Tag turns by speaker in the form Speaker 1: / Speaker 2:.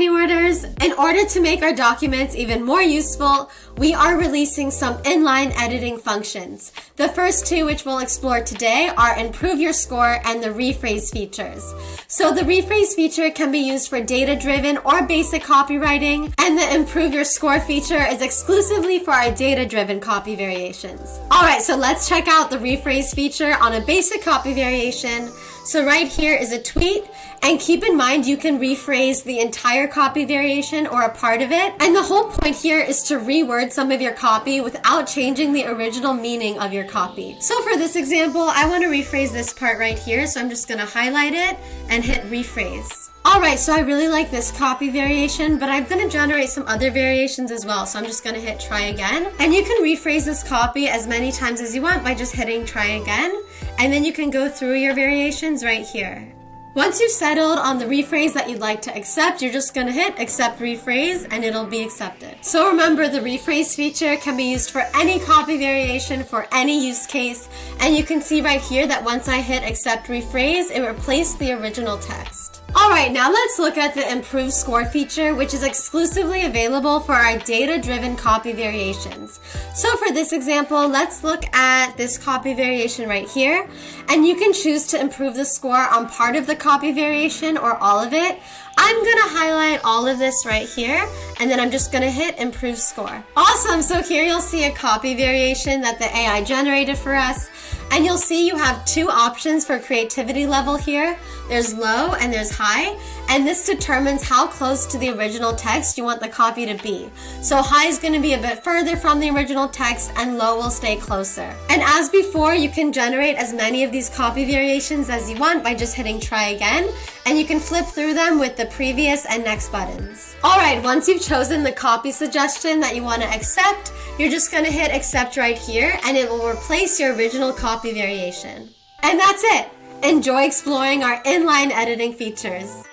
Speaker 1: Anyworders! In order to make our documents even more useful, we are releasing some inline editing functions. The first two, which we'll explore today, are Improve Your Score and the Rephrase features. So the Rephrase feature can be used for data-driven or basic copywriting, and the Improve Your Score feature is exclusively for our data-driven copy variations. Alright, so let's check out the Rephrase feature on a basic copy variation. So right here is a tweet, and keep in mind you can rephrase the entire copy variation or a part of it, and the whole point here is to reword some of your copy without changing the original meaning of your copy. So for this example, I want to rephrase this part right here, so I'm just going to highlight it and hit rephrase. Alright, so I really like this copy variation, but I'm going to generate some other variations as well, so I'm just going to hit try again. And you can rephrase this copy as many times as you want by just hitting try again, and then you can go through your variations right here. Once you've settled on the rephrase that you'd like to accept, you're just going to hit accept rephrase and it'll be accepted. So remember, the rephrase feature can be used for any copy variation for any use case, and you can see right here that once I hit accept rephrase, it replaced the original text. Alright, now let's look at the Improve Score feature, which is exclusively available for our data-driven copy variations. So for this example, let's look at this copy variation right here, and you can choose to improve the score on part of the copy variation or all of it. I'm going to highlight all of this right here, and then I'm just going to hit Improve Score. Awesome! So here you'll see a copy variation that the AI generated for us, and you'll see you have two options for creativity level here. There's low and there's high, and this determines how close to the original text you want the copy to be. So high is going to be a bit further from the original text, and low will stay closer. And as before, you can generate as many of these copy variations as you want by just hitting try again, and you can flip through them with the previous and next buttons. Alright, once you've chosen the copy suggestion that you want to accept, you're just going to hit accept right here, and it will replace your original copy variation. And that's it! Enjoy exploring our inline editing features.